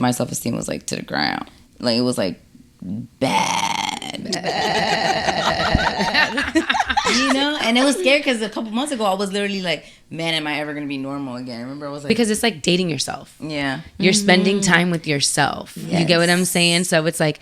my self-esteem was like to the ground. Like it was like bad. You know, and it was scary because a couple months ago I was literally like, man, am I ever gonna be normal again? I remember I was like, because it's like dating yourself. Yeah, you're spending time with yourself. Yes. You get what I'm saying? So it's like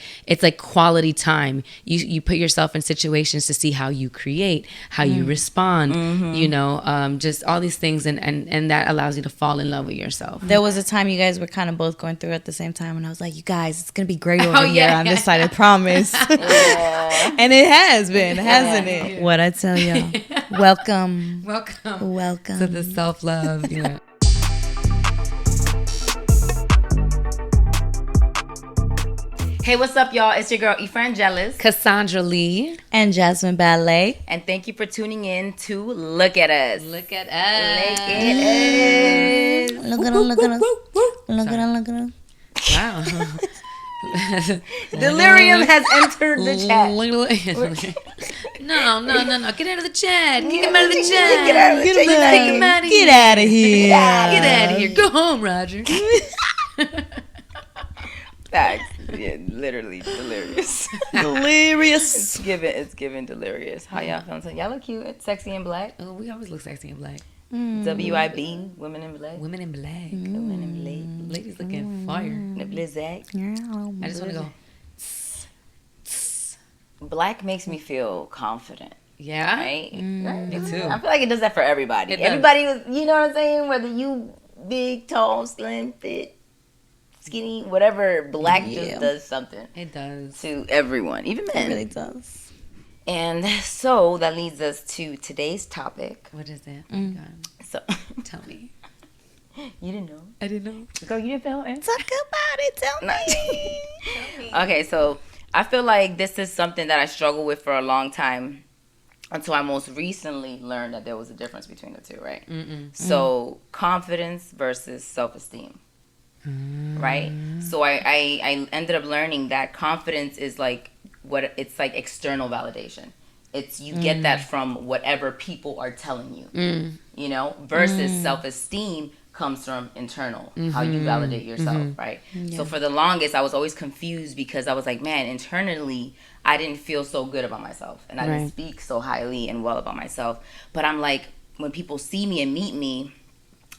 quality time. You put yourself in situations to see how you create, how you respond. You know, just all these things, and that allows you to fall in love with yourself. There was a time you guys were kind of both going through it at the same time, and I was like, you guys, it's gonna be great over here on this side. I promise. And it has been, hasn't it? Yeah. What I tell y'all. Welcome to the self-love. You know. Hey, what's up, y'all? It's your girl, Efrangeliz, Kassandra Lee, and Jasmine Balais. And thank you for tuning in to Look at Us. Look at us. Look at us. Look at us. Look at us. Look at us. Wow. Delirium has entered the chat. No. Get out of the chat. Get him out of the chat. Get out of the chat. Get out of here. Get out of here. Go home, Roger. Facts. Yeah, literally delirious. Delirious. It's given delirious. How y'all feeling? So y'all look cute. It's sexy and black. Oh, we always look sexy and black. WIB, women in black. Women in black. Women in black. Ladies looking fire. The blizzard. I just want to go. Black makes me feel confident. Yeah. Right? Me too. I feel like it does that for everybody. Everybody was, you know what I'm saying? Whether you big, tall, slim, fit, skinny, whatever, black just does something. It does. To everyone, even men. It really does. And so that leads us to today's topic. What is it? Oh my God. So tell me. You didn't know? I didn't know. Girl, you didn't feel it? Talk about it. Tell me. Okay, so I feel like this is something that I struggled with for a long time until I most recently learned that there was a difference between the two, right? So confidence versus self-esteem, right? So I ended up learning that confidence is like it's like external validation. It's you get that from whatever people are telling you, you know, versus self-esteem comes from internal, how you validate yourself, right? Yeah. So for the longest, I was always confused because I was like, man, internally, I didn't feel so good about myself. And I didn't speak so highly and well about myself. But I'm like, when people see me and meet me,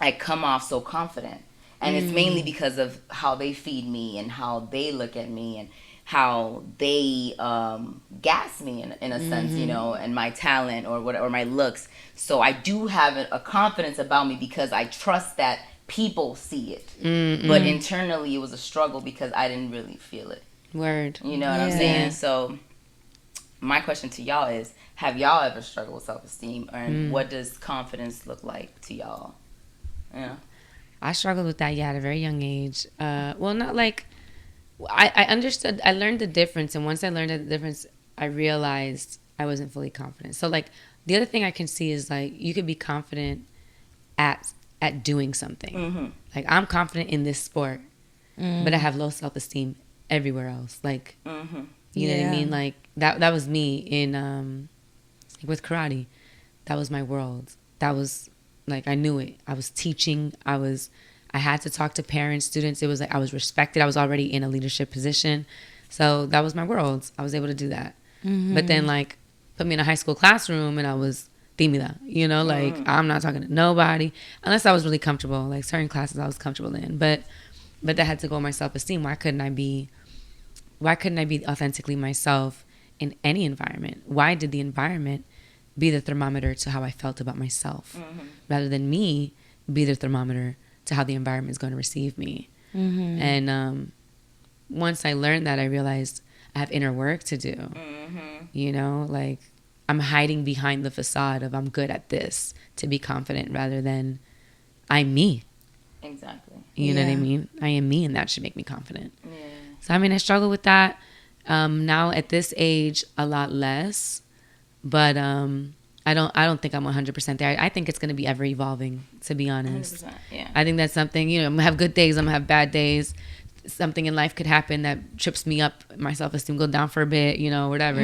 I come off so confident. And it's mainly because of how they feed me and how they look at me and how they gas me in a sense, you know, and my talent or whatever, or my looks. So I do have a confidence about me because I trust that people see it. But internally, it was a struggle because I didn't really feel it. Word. You know what I'm saying? So my question to y'all is, have y'all ever struggled with self-esteem? And what does confidence look like to y'all? Yeah. I struggled with that, at a very young age. Well, not like... I understood, I learned the difference, and once I learned the difference, I realized I wasn't fully confident. So, like, the other thing I can see is, like, you could be confident at doing something. Like, I'm confident in this sport, but I have low self-esteem everywhere else. Like, you know what I mean? Like, that was me in, with karate. That was my world. That was, like, I knew it. I was teaching. I had to talk to parents, students. It was like I was respected. I was already in a leadership position. So that was my world. I was able to do that. But then, like, put me in a high school classroom and I was tímida, you know, like I'm not talking to nobody unless I was really comfortable. Like certain classes I was comfortable in. But that had to go with my self-esteem. Why couldn't I be authentically myself in any environment? Why did the environment be the thermometer to how I felt about myself rather than me be the thermometer to how the environment is going to receive me? And once I learned that, I realized I have inner work to do. You know, like I'm hiding behind the facade of I'm good at this to be confident rather than I'm me. Exactly. You know what I mean? I am me, and that should make me confident. So I mean, I struggle with that now at this age a lot less, but I don't think I'm 100% there. I think it's going to be ever evolving, to be honest. 100%, yeah. I think that's something, you know, I'm going to have good days, I'm going to have bad days. Something in life could happen that trips me up, my self-esteem go down for a bit, you know, whatever.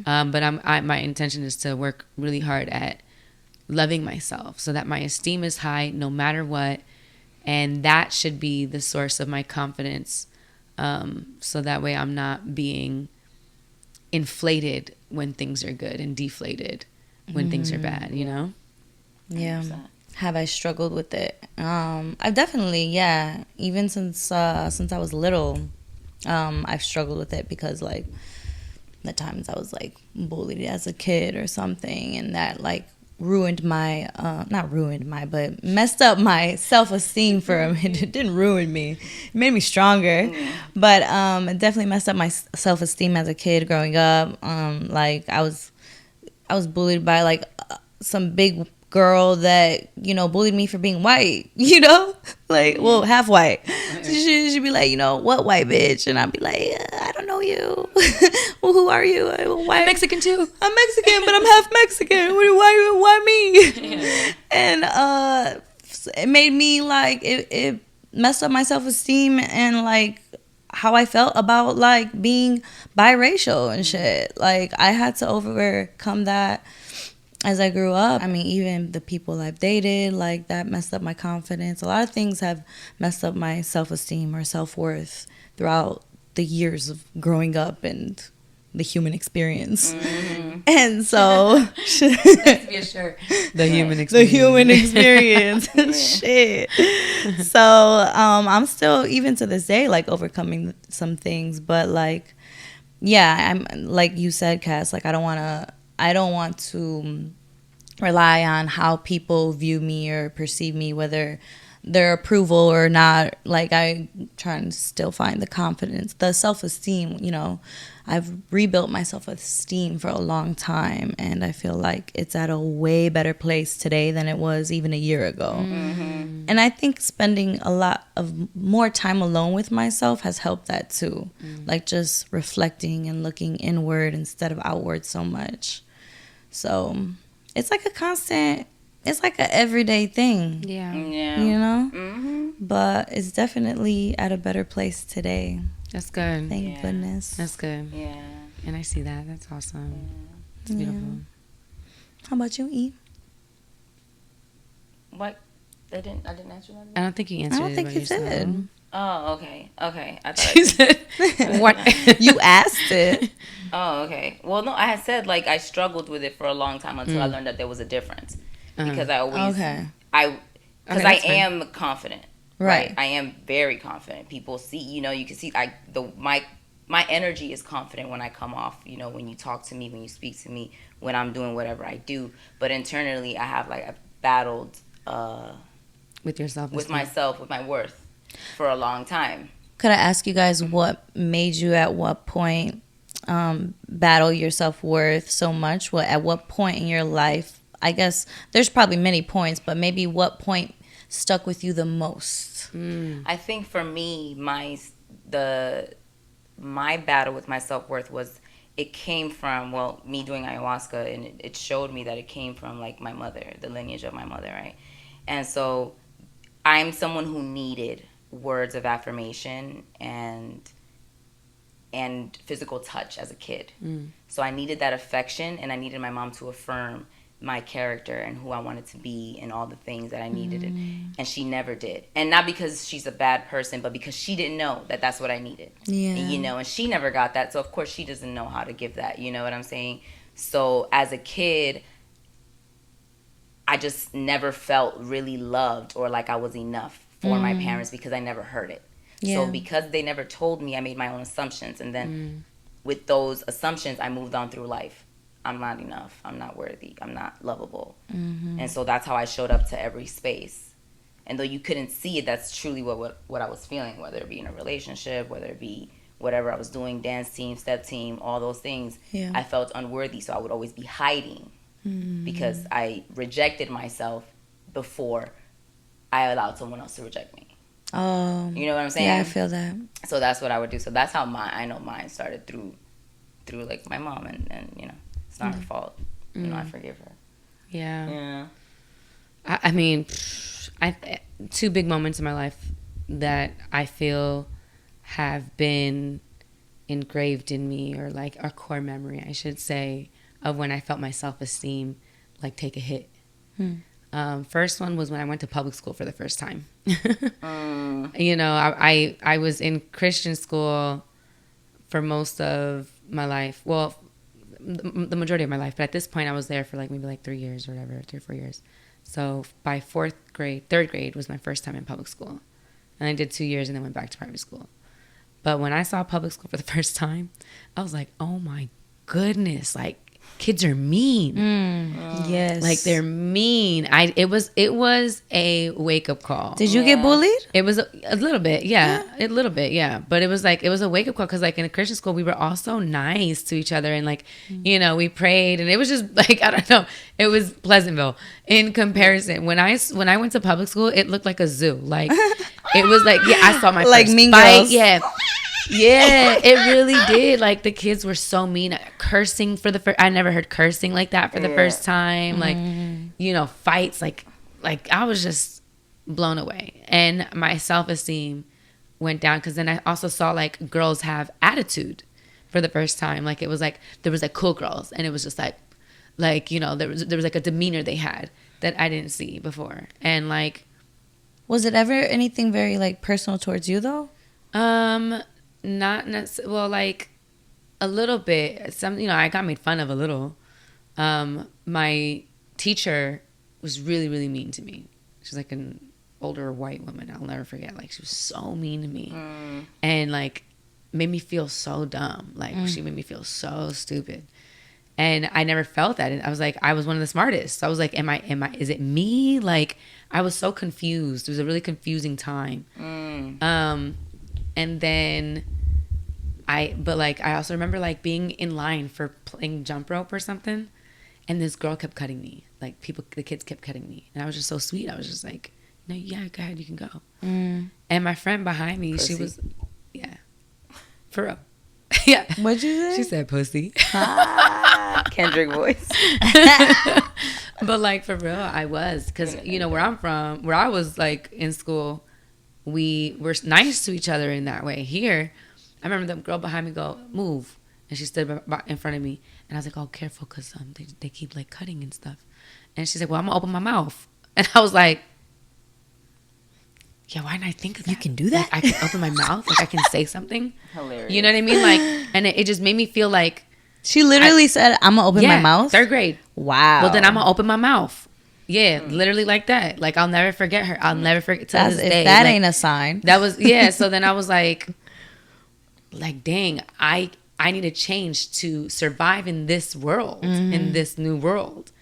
But my intention is to work really hard at loving myself so that my esteem is high no matter what. And that should be the source of my confidence. So that way I'm not being inflated when things are good and deflated when things are bad, you know? Yeah. 100%. Have I struggled with it? I've definitely, yeah. Even since I was little, I've struggled with it because, like, the times I was, like, bullied as a kid or something, and that, like, but messed up my self-esteem for a minute. It didn't ruin me. It made me stronger. But it definitely messed up my self-esteem as a kid growing up. Like, I was bullied by, like, some big girl that, you know, bullied me for being white, you know? Like, well, half white. She'd be like, you know, what white bitch? And I'd be like, I don't know you. Well, who are you? White. I'm Mexican too. I'm Mexican, but I'm half Mexican. Why me? And it made me, like, it messed up my self-esteem and, like, how I felt about, like, being biracial and shit. Like, I had to overcome that as I grew up. I mean, even the people I've dated, like, that messed up my confidence. A lot of things have messed up my self-esteem or self-worth throughout the years of growing up and the human experience. And so let's be assured. The human experience. Shit. So I'm still, even to this day, like, overcoming some things, but, like, yeah, I'm, like you said, Cass, like, I don't want to rely on how people view me or perceive me, whether their approval or not. Like, I try and still find the confidence, the self-esteem, you know. I've rebuilt my self-esteem for a long time, and I feel like it's at a way better place today than it was even a year ago. And I think spending a lot of more time alone with myself has helped that too. Like, just reflecting and looking inward instead of outward so much. So it's like a constant, it's like an everyday thing. Yeah. You know? But it's definitely at a better place today. That's good. Thank goodness. That's good. Yeah. And I see that. That's awesome. It's beautiful. How about you, E? What? I didn't answer that. I don't think you answered it. I don't think you did. Oh, okay. I thought what? You asked it. Oh, okay. Well, no, I had said, like, I struggled with it for a long time until I learned that there was a difference. Because I always, I am confident. Right. I am very confident. People see, you know, you can see, my energy is confident when I come off, you know, when you talk to me, when you speak to me, when I'm doing whatever I do. But internally, I've battled with yourself, with myself, with my worth for a long time. Could I ask you guys what made you at what point battle your self-worth so much? At what point in your life? I guess there's probably many points, but maybe what point stuck with you the most? I think for me, my battle with my self-worth was, it came from, well, me doing ayahuasca, and it showed me that it came from, like, my mother, the lineage of my mother, right? And so I'm someone who needed words of affirmation and physical touch as a kid. So I needed that affection, and I needed my mom to affirm my character and who I wanted to be and all the things that I needed. And she never did. And not because she's a bad person, but because she didn't know that that's what I needed. Yeah. And, you know, and she never got that. So, of course, she doesn't know how to give that. You know what I'm saying? So, as a kid, I just never felt really loved or like I was enough for my parents because I never heard it. Yeah. So, because they never told me, I made my own assumptions. And then with those assumptions, I moved on through life. I'm not enough. I'm not worthy. I'm not lovable. And so that's how I showed up to every space. And though you couldn't see it, that's truly what I was feeling, whether it be in a relationship, whether it be whatever I was doing, dance team, step team, all those things. Yeah. I felt unworthy, so I would always be hiding because I rejected myself before I allowed someone else to reject me. Oh. You know what I'm saying? Yeah, I feel that. So that's what I would do. So that's how I know mine started through like my mom and you know. It's not her fault. You know, I forgive her. Yeah. Yeah. I mean, two big moments in my life that I feel have been engraved in me, or like a core memory, I should say, of when I felt my self-esteem like take a hit. First one was when I went to public school for the first time. You know, I was in Christian school for most of my life. Well, the majority of my life. But at this point, I was there for like maybe like 3 years or whatever, 3 or 4 years. So by third grade was my first time in public school. And I did 2 years and then went back to private school. But when I saw public school for the first time, I was like, oh my goodness, like kids are mean. Yes. Like they're mean. It was a wake up call. Did you get bullied? It was a little bit, yeah. A little bit, yeah. But it was a wake up call because like in a Christian school, we were all so nice to each other and like, you know, we prayed and it was just like, I don't know. It was Pleasantville in comparison. When I went to public school, it looked like a zoo. Like it was like, yeah, I saw my like first Mean fight. Girls. Yeah. Yeah, it really did. Like the kids were so mean, cursing for the first. I never heard cursing like that for the first time. Like, you know, fights. Like I was just blown away, and my self-esteem went down because then I also saw like girls have attitude for the first time. Like it was like there was like cool girls, and it was just like you know there was like a demeanor they had that I didn't see before, and like. Was it ever anything very like personal towards you though? Not necessarily. Well, like a little bit. Some, you know, I got made fun of a little. My teacher was really, really mean to me. She's like an older white woman. I'll never forget. Like she was so mean to me, and like made me feel so dumb. Like she made me feel so stupid, and I never felt that. And I was like, I was one of the smartest. So I was like, am I? Is it me? Like I was so confused. It was a really confusing time. And then but like I also remember like being in line for playing jump rope or something, and this girl kept cutting me. Like the kids kept cutting me, and I was just so sweet. I was just like, no, yeah, go ahead, you can go. And my friend behind me, Pussy. she was, yeah, for real, yeah. What'd you say? She said pussy. Kendrick voice. But like for real, I was, because you know where I'm from, where I was like in school, we were nice to each other in that way. Here, I remember the girl behind me go, move. And she stood in front of me. And I was like, oh, careful, because they keep like cutting and stuff. And she's like, well, I'm going to open my mouth. And I was like, yeah, why didn't I think of that? You can do that? Like, I can open my mouth. Like I can say something. Hilarious. You know what I mean? Like, and it just made me feel like. She literally said, I'm going to open my mouth? 3rd grade. Wow. Well, then I'm going to open my mouth. Yeah, literally like that. Like, I'll never forget her. I'll never forget to this day. That like, ain't a sign. That was, yeah. So then I was like, dang, I need to change to survive in this world, in this new world.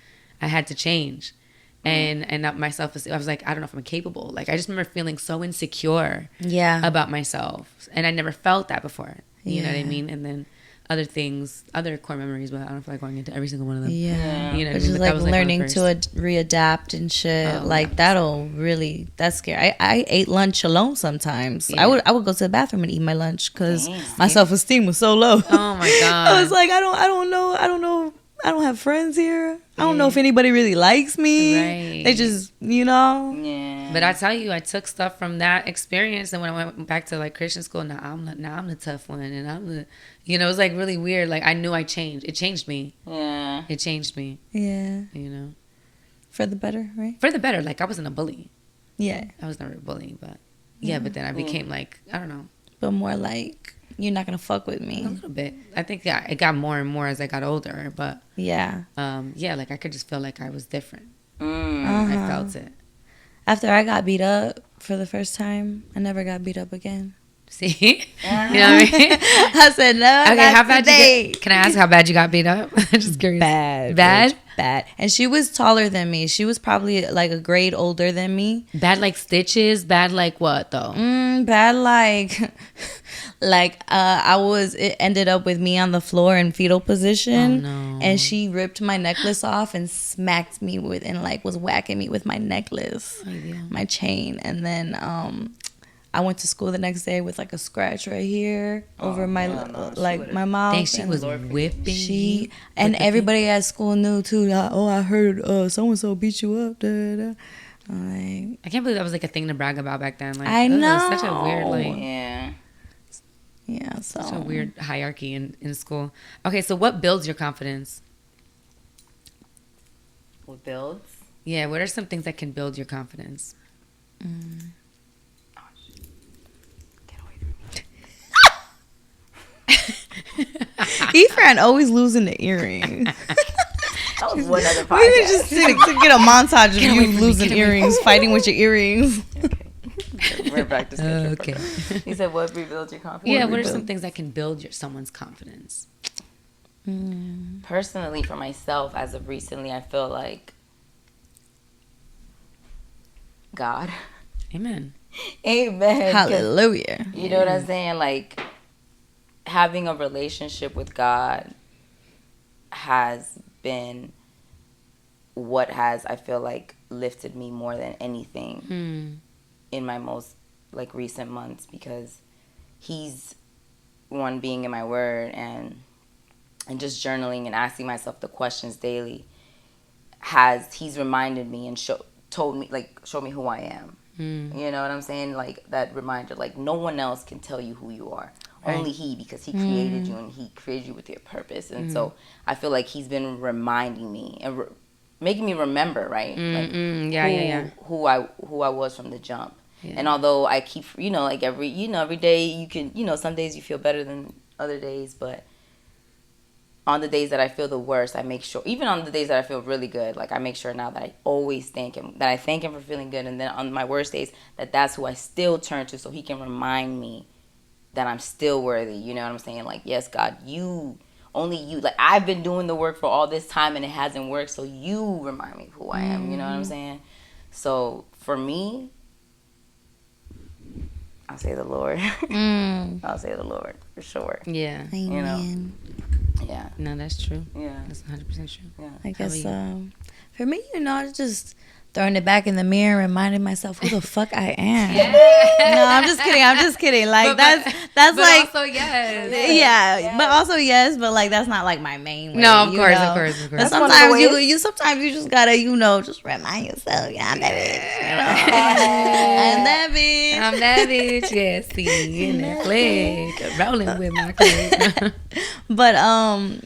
I had to change. And not myself, I was like, I don't know if I'm capable. Like, I just remember feeling so insecure about myself. And I never felt that before. You know what I mean? And then other things, other core memories, but I don't feel like going into every single one of them. Yeah. You know what I Which mean? is But that like was, learning one of to the readapt and shit. Oh, like that'll really, that's scary. I ate lunch alone sometimes. Yeah. I would go to the bathroom and eat my lunch because my self-esteem was so low. Oh my God. I was like, I don't know. I don't have friends here. I don't know if anybody really likes me. Right. They just, you know. Yeah. But I tell you, I took stuff from that experience, and when I went back to like Christian school, now I'm the tough one, and I'm the, you know, it was like really weird. Like I knew I changed. It changed me. Yeah. It changed me. Yeah. You know, For the better, right? for the better. Like I wasn't a bully. Yeah. I was never a bully, but yeah. But then I became like, I don't know, But more like, you're not going to fuck with a me. little bit. I think it got more and more as I got older. But Yeah. yeah, like I could just feel like I was different. Uh-huh. I felt it. After I got beat up for the first time, I never got beat up again. See, you know what I mean? I said no. Okay, not how bad today. can I ask how bad you got beat up? Just curious. Bad. Bad? Bitch, bad. And she was taller than me. She was probably like a grade older than me. Bad like stitches? Bad like what though? Bad it ended up with me on the floor in fetal position. Oh, no. And she ripped my necklace off and smacked me with, and like was whacking me with my necklace, my chain. And then I went to school the next day with like a scratch right here over my my mouth. Dang, she was whipping you. And everybody at school knew too. I heard so and so beat you up. Da, da, da. I'm like, I can't believe that was like a thing to brag about back then. Like, I ugh, know. Such a weird like. Yeah. Such a weird hierarchy in school. Okay, so what builds your confidence? What builds? Yeah, what are some things that can build your confidence? Efran always losing the earrings. That was one other podcast. We could just to get a montage of you losing earrings, fighting with your earrings. Okay. We're back to schedule. Okay. You said what rebuilds your confidence? Yeah, what are some things that can build someone's confidence? Personally, for myself, as of recently, I feel like God. Amen. Amen. Hallelujah. You know what I'm saying? Like, having a relationship with God has been what has, I feel like, lifted me more than anything in my most, like, recent months, because he's one, being in my word and just journaling and asking myself the questions daily, he's reminded me and showed me who I am. You know what I'm saying? Like, that reminder, like, no one else can tell you who you are. Right. Only he, because he created you, and he created you with your purpose. And so I feel like he's been reminding me and making me remember, right? Like, who I was from the jump. Yeah. And although I keep, like every day you can, some days you feel better than other days, but on the days that I feel the worst, I make sure, even on the days that I feel really good, like, I make sure now that I always thank him, that I thank him for feeling good. And then on my worst days, that's who I still turn to, so he can remind me that I'm still worthy. You know what I'm saying? Like, yes, God, only you. Like, I've been doing the work for all this time and it hasn't worked, so you remind me who I am. You know what I'm saying? So for me, I'll say the Lord. I'll say the Lord for sure. Yeah. Amen. Yeah. No, that's true. Yeah. That's 100% true. Yeah. I guess for me, it's just throwing it back in the mirror, reminding myself who the fuck I am. Yeah. No, I'm just kidding. Like, that's but like, also yes. Yeah, but also yes, but like, that's not like my main way. No, of course. But sometimes you just gotta, just remind yourself, yeah, I'm that bitch. I'm that bitch. Yeah, see, in that flag, rolling with my kids. But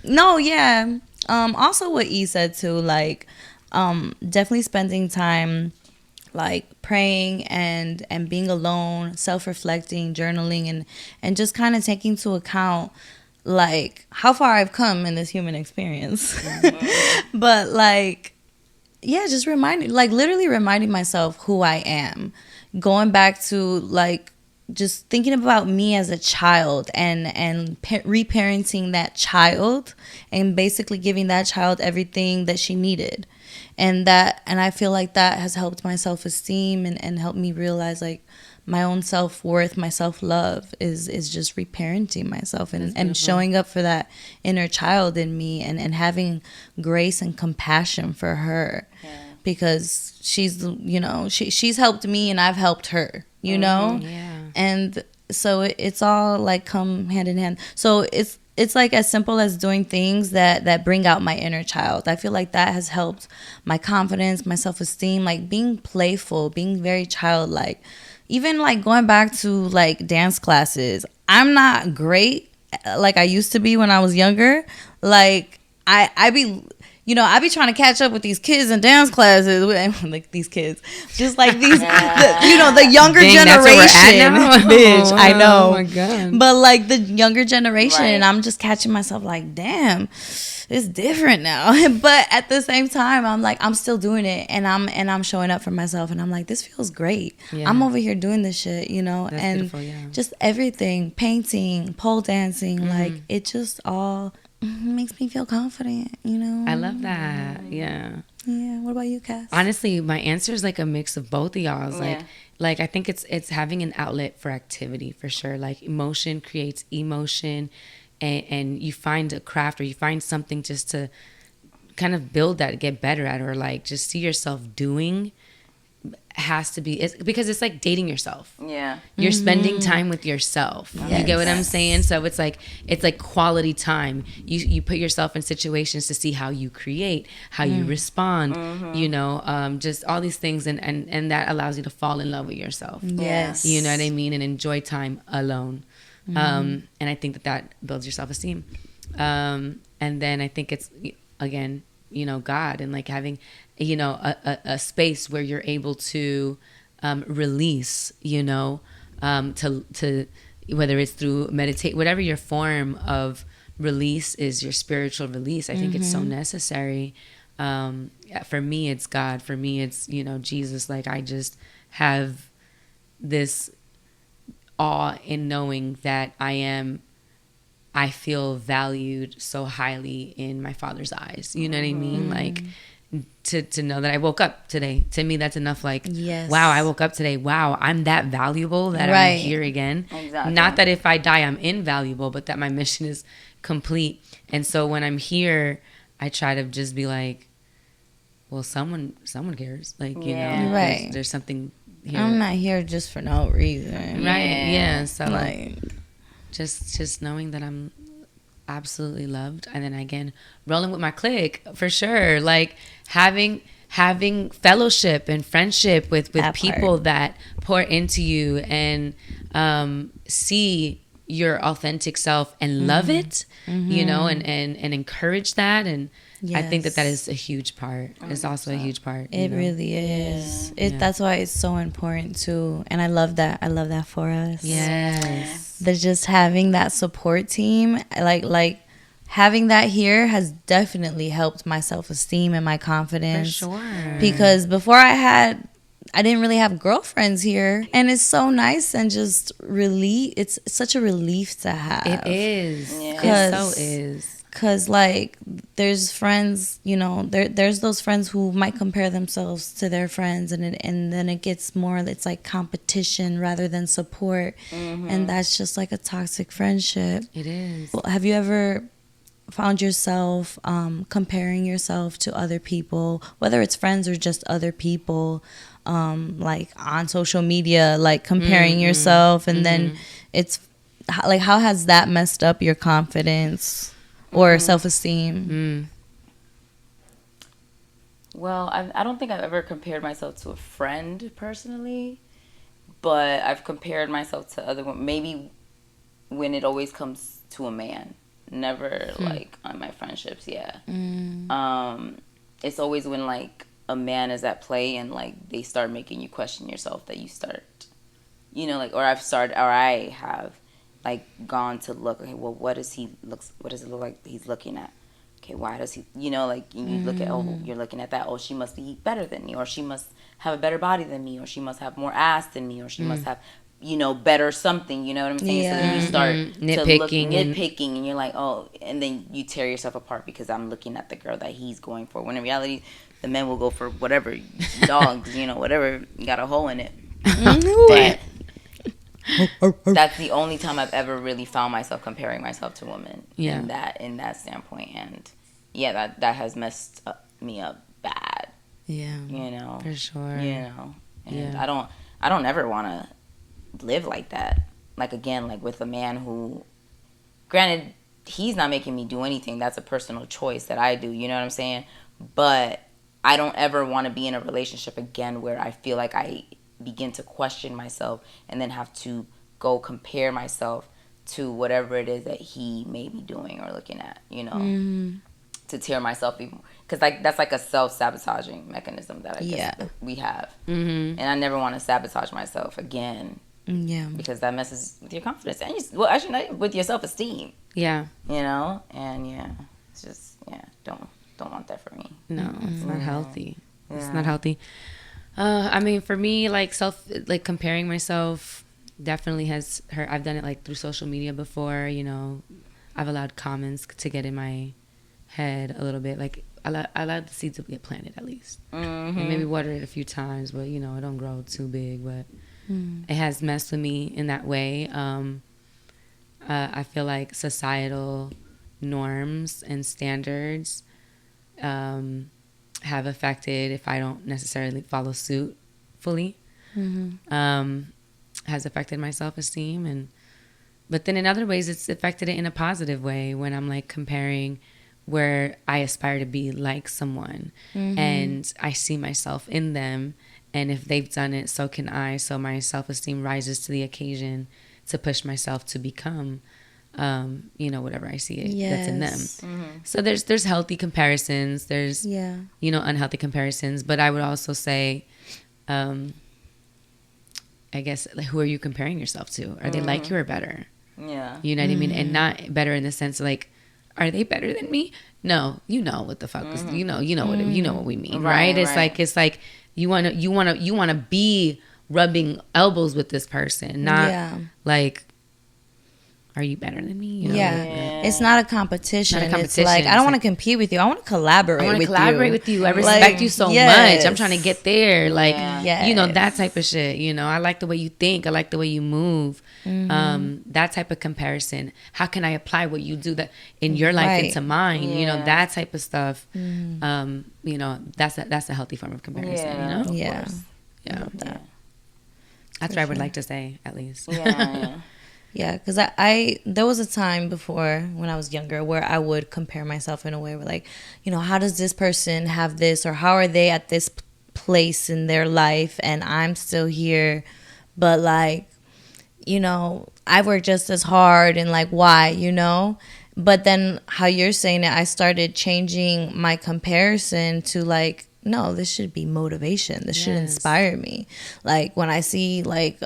no, yeah. Also what E said too, like, definitely spending time, like, praying and being alone, self-reflecting, journaling, and just kind of taking into account, like, how far I've come in this human experience. But, like, yeah, just literally reminding myself who I am, going back to, like, just thinking about me as a child and reparenting that child and basically giving that child everything that she needed. And I feel like that has helped my self-esteem and helped me realize, like, my own self-worth, my self-love is just reparenting myself and showing up for that inner child in me and having grace and compassion for her. Yeah. Because she's, she's helped me and I've helped her, Yeah. And so it's all, like, come hand in hand. So it's like as simple as doing things that bring out my inner child. I feel like that has helped my confidence, my self-esteem, like being playful, being very childlike. Even, like, going back to, like, dance classes. I'm not great like I used to be when I was younger. Like, I be trying to catch up with these kids in dance classes, like these kids, just like these, the younger generation. Bitch, I know. Oh my God. But, like, the younger generation, right. And I'm just catching myself like, damn, it's different now. But at the same time, I'm like, I'm still doing it, and I'm showing up for myself, and I'm like, this feels great. Yeah. I'm over here doing this shit, That's and beautiful, yeah. Just everything, painting, pole dancing, like, it just all makes me feel confident, I love that. Yeah. Yeah. What about you, Cass? Honestly, my answer is like a mix of both of y'all's. Like I think it's having an outlet for activity, for sure. Like, emotion creates emotion, and you find a craft or you find something just to kind of build that, get better at, or like just see yourself doing. Has to be, because it's like dating yourself. Yeah, you're spending time with yourself. Yes. You get what I'm saying? So it's like quality time. You put yourself in situations to see how you create, how you respond. Just all these things, and that allows you to fall in love with yourself. Yes, you know what I mean, and enjoy time alone. And I think that builds your self-esteem. And then I think it's, again, you know, God, and like having, you know, a space where you're able to release, you know, to whether it's through meditate, whatever your form of release is, your spiritual release. I think it's so necessary. For me, it's God. For me, it's, you know, Jesus. Like, I just have this awe in knowing that I feel valued so highly in my Father's eyes. You know what I mean? Like, to know that I woke up today, to me, that's enough. Like, wow, I woke up today. Wow, I'm that valuable that I'm here again. Exactly. Not that if I die, I'm invaluable, but that my mission is complete. And so when I'm here, I try to just be like, well, someone cares. Like, you know, there's something here. I'm not here just for no reason. Right. Yeah. So like, just knowing that I'm absolutely loved. And then again, rolling with my clique for sure. Like having fellowship and friendship with people that pour into you and see your authentic self and love it, you know, and encourage that. And I think that is a huge part. It's also a huge part. It really is. That's why it's so important too. And I love that. I love that for us. Yes. That just having that support team, like having that here has definitely helped my self-esteem and my confidence. For sure. Because before I didn't really have girlfriends here. And it's so nice and just it's such a relief to have. It is. Yeah. It so is. Because, like, there's friends, you know, there's those friends who might compare themselves to their friends, and then it gets more, it's like competition rather than support. And that's just like a toxic friendship. It is. Have you ever found yourself comparing yourself to other people, whether it's friends or just other people, like on social media, like comparing yourself, and then it's like, how has that messed up your confidence or self-esteem? Well, I don't think I've ever compared myself to a friend personally, but I've compared myself to other women, maybe when it always comes to a man. Never like on my friendships. It's always when like a man is at play and like they start making you question yourself, that you start, you know, like, or I have like gone to look, okay, well, what does it look like he's looking at? Okay, why does he, you know, like, you look at, oh, you're looking at that, oh, she must be better than me, or she must have a better body than me, or she must have more ass than me, or she must have, you know, better something, you know what I'm saying? So then you start nitpicking, and you're like, oh, and then you tear yourself apart because I'm looking at the girl that he's going for, when in reality, the men will go for whatever, dogs, you know, whatever, got a hole in it. But that's the only time I've ever really found myself comparing myself to women in that standpoint. And that has messed me up bad. Yeah. You know. For sure. You know. And I don't ever want to live like that. Like, again, like with a man who, granted, he's not making me do anything. That's a personal choice that I do. You know what I'm saying? But I don't ever want to be in a relationship again where I feel like I begin to question myself and then have to go compare myself to whatever it is that he may be doing or looking at, you know, to tear myself even, because like that's like a self-sabotaging mechanism that I guess that we have, and I never want to sabotage myself again, because that messes with your confidence and actually not with your self-esteem, you know, and it's just don't want that for me. No, it's not healthy. It's not healthy. I mean, for me, like comparing myself definitely has hurt. I've done it like through social media before, you know. I've allowed comments to get in my head a little bit. Like, I allowed the seeds to get planted at least. And maybe water it a few times, but, you know, it don't grow too big. But it has messed with me in that way. I feel like societal norms and standards have affected, if I don't necessarily follow suit fully, has affected my self-esteem. But then in other ways, it's affected it in a positive way when I'm like comparing where I aspire to be like someone and I see myself in them, and if they've done it, so can I. So my self-esteem rises to the occasion to push myself to become whatever I see that's in them. So there's healthy comparisons. There's, unhealthy comparisons. But I would also say, I guess, like, who are you comparing yourself to? Are they like you or better? Yeah. You know what I mean? And not better in the sense, like, are they better than me? No, what the fuck is, what we mean, right? It's like you want to be rubbing elbows with this person, not like, are you better than me? It's not a competition. It's like, I don't want to compete with you. I want to collaborate with you. I respect you so much. I'm trying to get there. Like, that type of shit. I like the way you think. I like the way you move. That type of comparison. How can I apply what you do that in your life into mine? That type of stuff. That's a healthy form of comparison. Yeah. That's what I would like to say, at least. Yeah, because there was a time before when I was younger where I would compare myself in a way where, like, how does this person have this, or how are they at this place in their life and I'm still here, but like, I work just as hard, and like, why, But then how you're saying it, I started changing my comparison to like, no, this should be motivation. This should inspire me. Like when I see like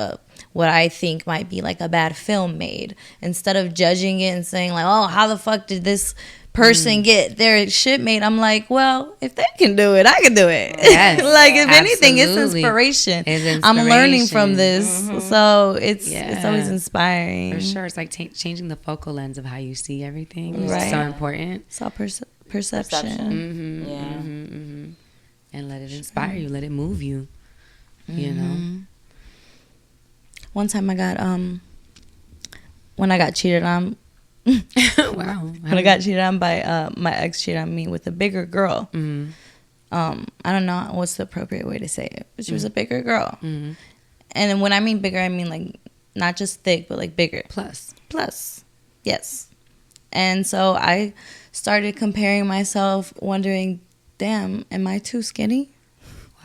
what I think might be like a bad film made, instead of judging it and saying like, oh, how the fuck did this person get their shit made? I'm like, well, if they can do it, I can do it. Yes, like if anything, it's inspiration. I'm learning from this, so it's always inspiring. For sure, it's like changing the focal lens of how you see everything. Is so important. It's all perception. And let it inspire you, let it move you. One time I got when I got cheated on. Wow. When I got cheated on by my ex, cheated on me with a bigger girl. I don't know what's the appropriate way to say it, but she was a bigger girl. And when I mean bigger, I mean like not just thick, but like bigger. Plus, yes. And so I started comparing myself, wondering, damn, am I too skinny?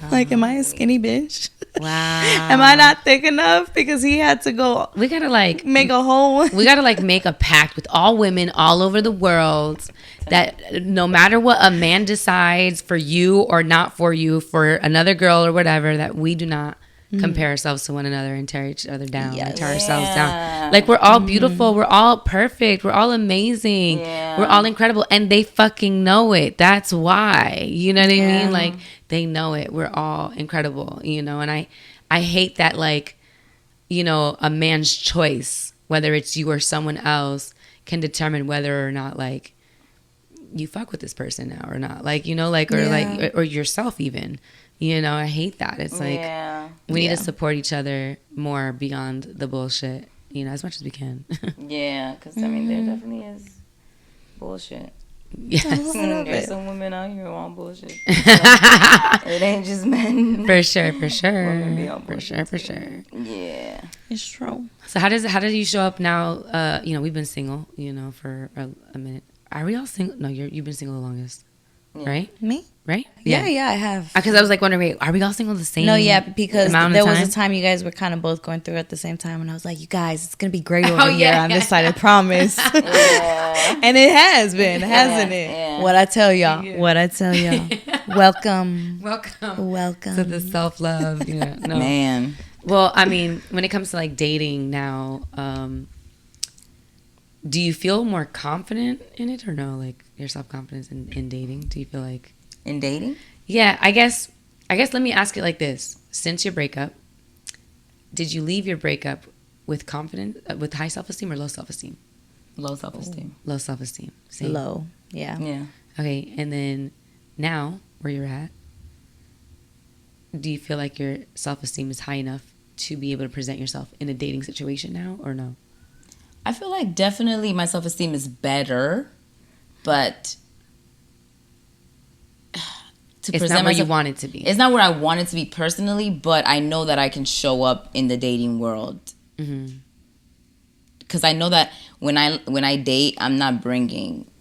Wow. Like, am I a skinny bitch? Wow. Am I not thick enough? Because he had to go. We gotta like make a whole. We gotta like make a pact with all women all over the world that no matter what a man decides for you or not for you, for another girl or whatever, that we do not compare ourselves to one another and tear each other down, and tear ourselves down. Like, we're all beautiful, we're all perfect, we're all amazing, we're all incredible, and they fucking know it. That's why, you know what I mean? Like, they know it. We're all incredible, and I hate that, like, a man's choice, whether it's you or someone else, can determine whether or not, like, you fuck with this person now or not, like, or yourself even. I hate that. It's like, we need to support each other more beyond the bullshit, as much as we can. Because, I mean, there definitely is bullshit. Yes. There's some women out here who want bullshit. It ain't just men. For sure. Women be on bullshit For sure. Yeah. It's true. So how does you show up now? We've been single, for a minute. Are we all single? No, you've been single the longest. Right? Me? Right? Yeah, I have. Because I was like wondering, wait, are we all single the same? No, because there was a time you guys were kind of both going through at the same time, and I was like, you guys, it's gonna be great over here on this side, I promise. And it has been, hasn't it? Yeah. What I tell y'all. Welcome to the self-love. No. Man. Well, I mean, when it comes to like dating now, do you feel more confident in it or no? Like your self-confidence in dating? Do you feel like in dating? Yeah, I guess let me ask it like this. Since your breakup, did you leave your breakup with confidence, with high self-esteem or low self-esteem? Low self-esteem. Low self-esteem. Same. Low. Yeah. Okay, and then now where you're at, do you feel like your self-esteem is high enough to be able to present yourself in a dating situation now or no? I feel like definitely my self-esteem is better, but it's not where you want it to be. It's not where I want it to be personally, but I know that I can show up in the dating world. Because I know that when I date, I'm not bringing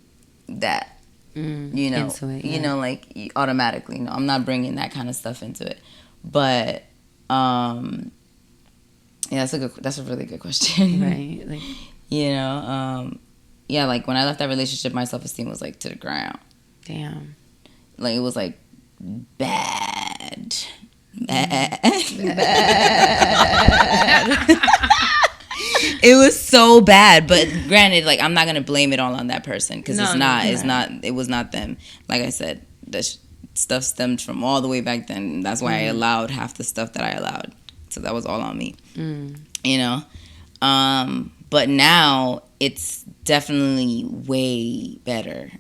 that, into it, like automatically. No, I'm not bringing that kind of stuff into it. But that's a really good question. Right. Like, You know, yeah, like when I left that relationship, my self-esteem was like to the ground. Damn. Like it was like bad. It was so bad, but granted, like I'm not gonna blame it all on that person because it was not them. Like I said, stuff stemmed from all the way back then. That's why I allowed half the stuff that I allowed. So that was all on me. You know, but now it's definitely way better.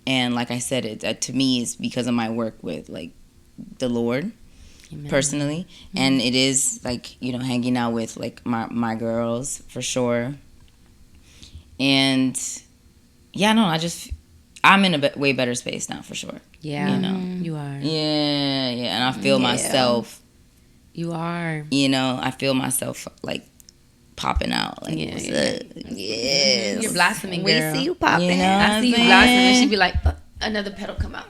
And like I said, it to me is because of my work with like the Lord. Amen. Personally, and it is like, you know, hanging out with like my girls for sure. And yeah, no, I'm in a way better space now for sure. Yeah, you know, you are. Yeah, and I feel myself. You are. You know, I feel myself like popping out. Like, what's up? Yes, you're blossoming, girl. We see you popping. You know, I see you blossoming, and she'd be like, another petal come out.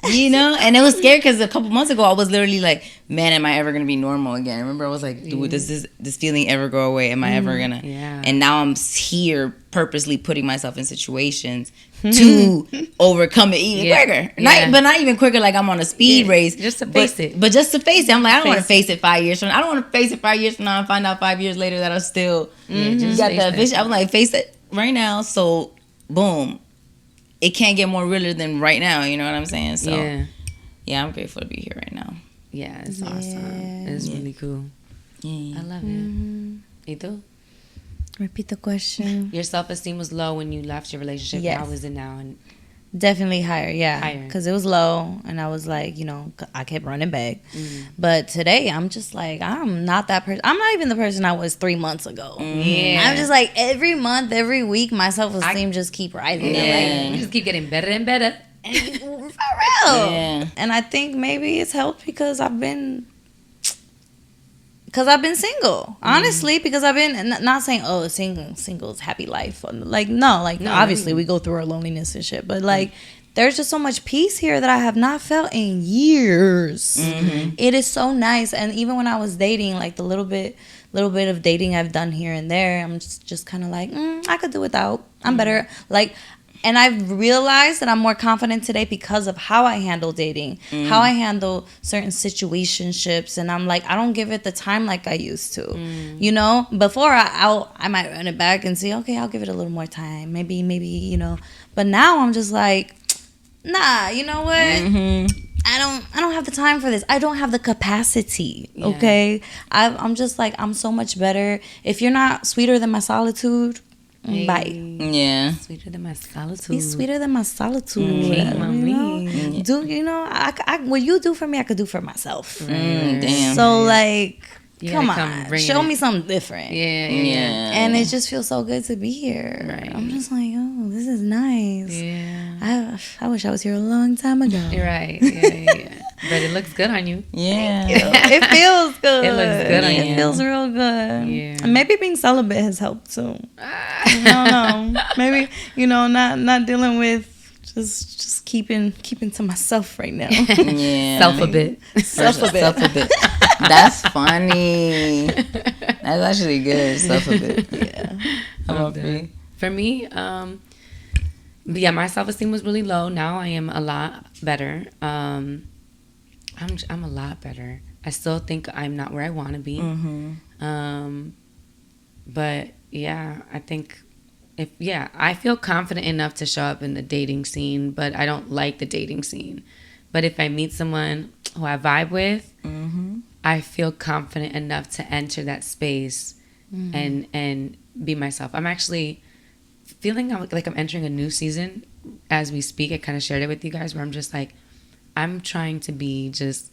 You know, and it was scary because a couple months ago I was literally like, man, am I ever gonna be normal again? I remember I was like, dude, does this feeling ever go away? Am I ever gonna? Yeah. And now I'm here purposely putting myself in situations to overcome it even quicker. Yeah. Not even quicker like I'm on a speed race. Just to face it. But just to face it. I'm like, I don't want to face it 5 years from now. I don't want to face it 5 years from now and find out 5 years later that I'm still got that vision. I'm like, face it right now. So boom. It can't get more realer than right now, you know what I'm saying? So, yeah, I'm grateful to be here right now. Yeah, it's awesome. It's really cool. Yeah. I love it. ¿Y Repeat the question. Your self-esteem was low when you left your relationship. Yes. How is it now? And definitely higher, yeah. Higher. Because it was low, and I was like, you know, I kept running back. But today, I'm just like, I'm not that person. I'm not even the person I was 3 months ago. Yeah. I'm just like, every month, every week, my self-esteem just keep rising. Yeah. You just keep getting better and better. For real. Yeah. And I think maybe it's helped because I've been single, honestly, because I've been not saying, oh, single's happy life. Like, no, obviously we go through our loneliness and shit, but like, there's just so much peace here that I have not felt in years. It is so nice. And even when I was dating, like the little bit of dating I've done here and there, I'm just kind of like, I could do without. I'm better. Like, and I've realized that I'm more confident today because of how I handle dating, how I handle certain situationships, and I'm like, I don't give it the time like I used to. You know, before I might run it back and say, okay, I'll give it a little more time, maybe, you know. But now I'm just like, nah, you know what? I don't have the time for this. I don't have the capacity. Okay, I'm just like, I'm so much better. If you're not sweeter than my solitude, bye. Yeah. Sweeter than my solitude. Be sweeter than my solitude. Do you know? What you do for me, I could do for myself. Damn. So like, come on, show me something different. Yeah. And it just feels so good to be here. Right. I'm just like, oh, this is nice. Yeah. I wish I was here a long time ago. You're right. Yeah. But it looks good on you. Yeah. It feels good. It looks good on you. It feels real good. Yeah. And maybe being celibate has helped too. I don't know. Maybe, you know, not dealing with just keeping to myself right now. Yeah. Self a bit. That's funny. That's actually good. Self a bit. Yeah. How about me? For me, yeah, my self-esteem was really low. Now I am a lot better. I'm a lot better. I still think I'm not where I want to be. But yeah, I think I feel confident enough to show up in the dating scene, but I don't like the dating scene. But if I meet someone who I vibe with, I feel confident enough to enter that space and be myself. I'm actually feeling like I'm entering a new season as we speak. I kind of shared it with you guys where I'm just like, I'm trying to be just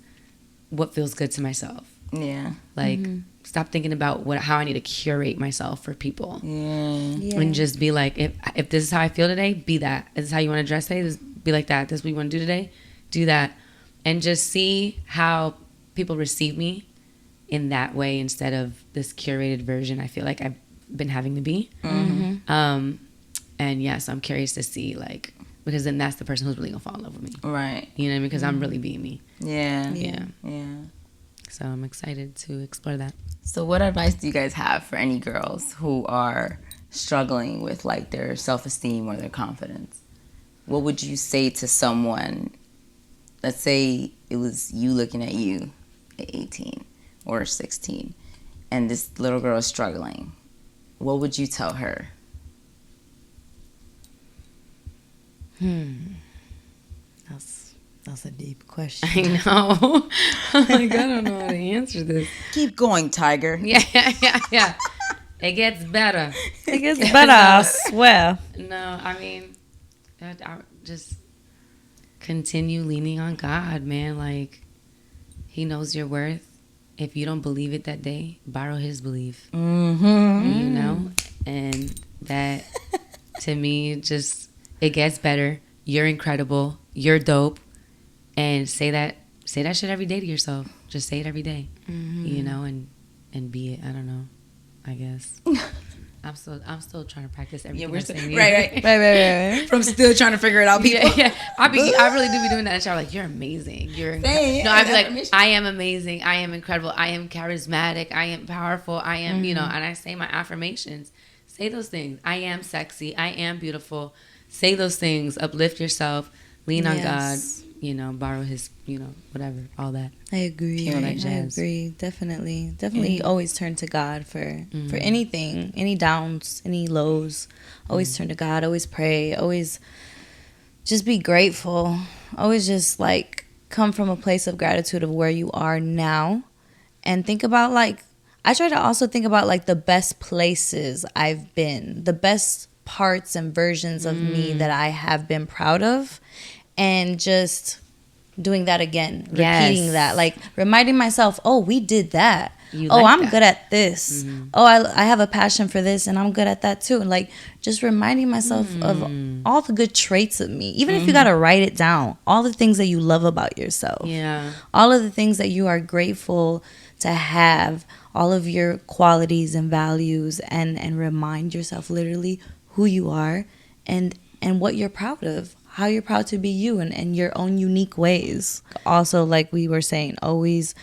what feels good to myself. Yeah. Like, stop thinking about how I need to curate myself for people. Yeah. And just be like, if this is how I feel today, be that. If this is how you want to dress today, just be like that. This is what you want to do today, do that. And just see how people receive me in that way instead of this curated version I feel like I've been having to be. And yeah, so I'm curious to see, like, because then that's the person who's really gonna fall in love with me. Right. You know, because I'm really being me. Yeah. So I'm excited to explore that. So what advice do you guys have for any girls who are struggling with like their self-esteem or their confidence, what would you say to someone? Let's say it was you looking at you at 18 or 16 and this little girl is struggling. What would you tell her? That's a deep question. I know. I'm like, I don't know how to answer this. Keep going, Tiger. Yeah. It gets better. It gets better, I swear. No, I mean, I just continue leaning on God, man. Like, He knows your worth. If you don't believe it that day, borrow His belief. Mm-hmm. You know? And that, to me, just, it gets better. You're incredible. You're dope. And say that shit every day to yourself. Just say it every day. You know, and be it. I don't know. I guess. I'm still trying to practice everything. Yeah, I'm saying. Right. From still trying to figure it out, people. Yeah. I really do be doing that in the shower. Like, you're amazing. You're incredible. No, I'd be like, I am amazing. I am incredible. I am charismatic. I am powerful. I am, you know, and I say my affirmations. Say those things. I am sexy. I am beautiful. Say those things. Uplift yourself. Lean on God. You know, borrow His, you know, whatever, all that. I agree. All that I jazz. agree. Definitely always turn to God for anything, any downs, any lows. Always turn to God. Always pray. Always just be grateful. Always just like come from a place of gratitude of where you are now, and think about like, I try to also think about like the best places I've been, the best parts and versions of me that I have been proud of. And just doing that again, repeating that, like reminding myself, oh, we did that. I'm good at this. Oh, I have a passion for this and I'm good at that too. And like just reminding myself of all the good traits of me, even if you got to write it down, all the things that you love about yourself. Yeah. All of the things that you are grateful to have, all of your qualities and values, and remind yourself literally who you are and what you're proud of. How you're proud to be you and your own unique ways. Also, like we were saying, always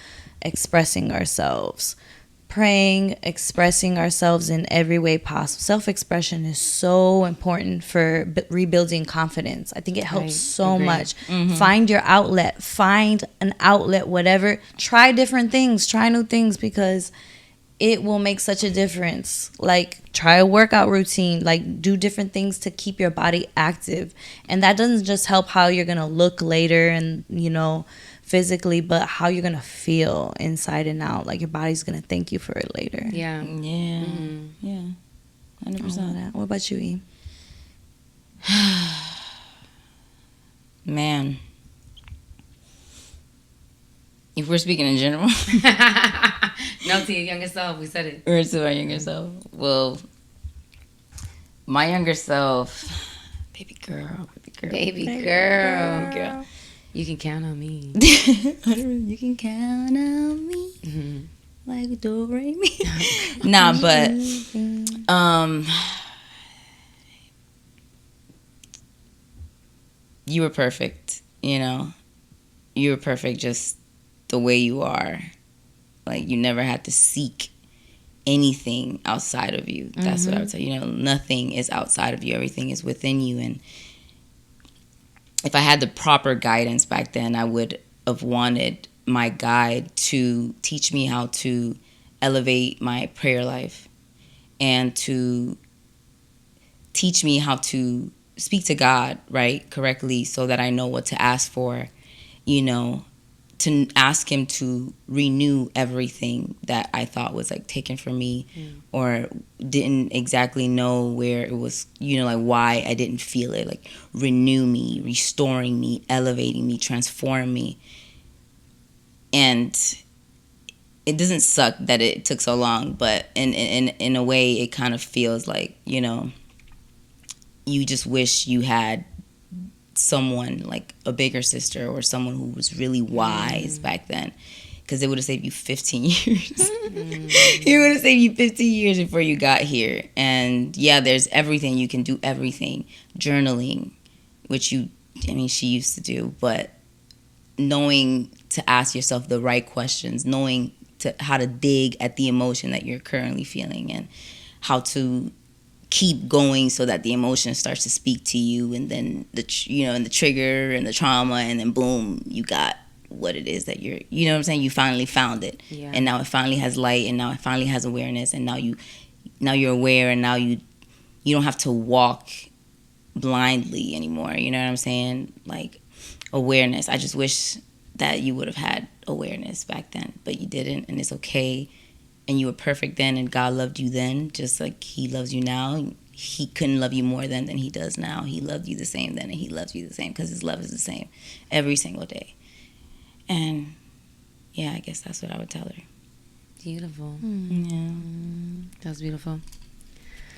expressing ourselves. Praying, expressing ourselves in every way possible. Self-expression is so important for rebuilding confidence. I think it helps so much. Find your outlet. Find an outlet, whatever. Try different things. Try new things because it will make such a difference. Like, try a workout routine. Like, do different things to keep your body active. And that doesn't just help how you're going to look later and, you know, physically, but how you're going to feel inside and out. Like, your body's going to thank you for it later. Yeah. Yeah. Yeah. 100%. What about you, E? Man. If we're speaking in general. No, to your younger self. We said it. Or to our younger self. Well, my younger self, baby girl. You can count on me. You can count on me. Like do re mi. Nah, but you were perfect, you know. You were perfect just the way you are. Like, you never had to seek anything outside of you. That's what I would say. You know, nothing is outside of you. Everything is within you. And if I had the proper guidance back then, I would have wanted my guide to teach me how to elevate my prayer life and to teach me how to speak to God, right, correctly, so that I know what to ask for, you know, to ask Him to renew everything that I thought was like taken from me or didn't exactly know where it was, you know, like why I didn't feel it. Like, renew me, restoring me, elevating me, transform me. And it doesn't suck that it took so long, but in a way it kind of feels like, you know, you just wish you had someone like a bigger sister or someone who was really wise back then, because it would have saved you 15 years. It would have saved you 15 years before you got here. And yeah, there's everything. You can do everything. Journaling, which she used to do, but knowing to ask yourself the right questions, knowing how to dig at the emotion that you're currently feeling and how to keep going so that the emotion starts to speak to you, and then and the trigger and the trauma, and then boom, you got what it is that you're, you know what I'm saying? You finally found it. Yeah. And now it finally has light, and now it finally has awareness, and now you're aware, and now you don't have to walk blindly anymore. You know what I'm saying? Like, awareness. I just wish that you would have had awareness back then, but you didn't, and it's okay. And you were perfect then, and God loved you then, just like he loves you now. He couldn't love you more then than he does now. He loved you the same then, and he loves you the same, because his love is the same every single day. And yeah, I guess that's what I would tell her. Beautiful. Yeah. That was beautiful.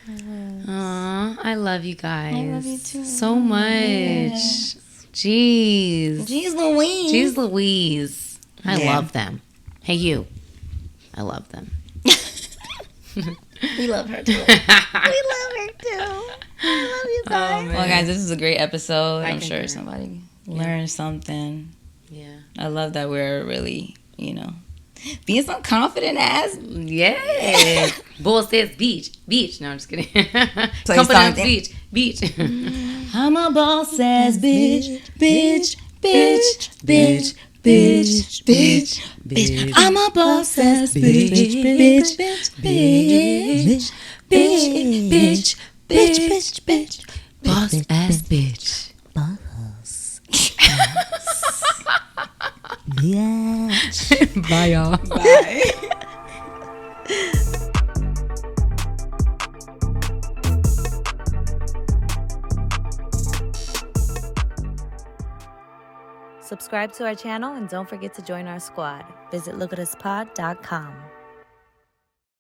Aww, I love you guys. I love you too. So much. Yes. Jeez. Jeez Louise. I love them. Hey, you. I love them. We love her too. We love her too. I love you guys. Well, guys, this is a great episode. I'm sure somebody learned something. Yeah. I love that we're really, being some confident ass. Yeah. Bull says beach. No, I'm just kidding. Confidence beach. I'm a boss ass bitch. I'm a boss ass bitch. Boss ass bitch. Bitch. Bye, y'all. Bye. Subscribe to our channel and don't forget to join our squad. Visit lookatuspod.com.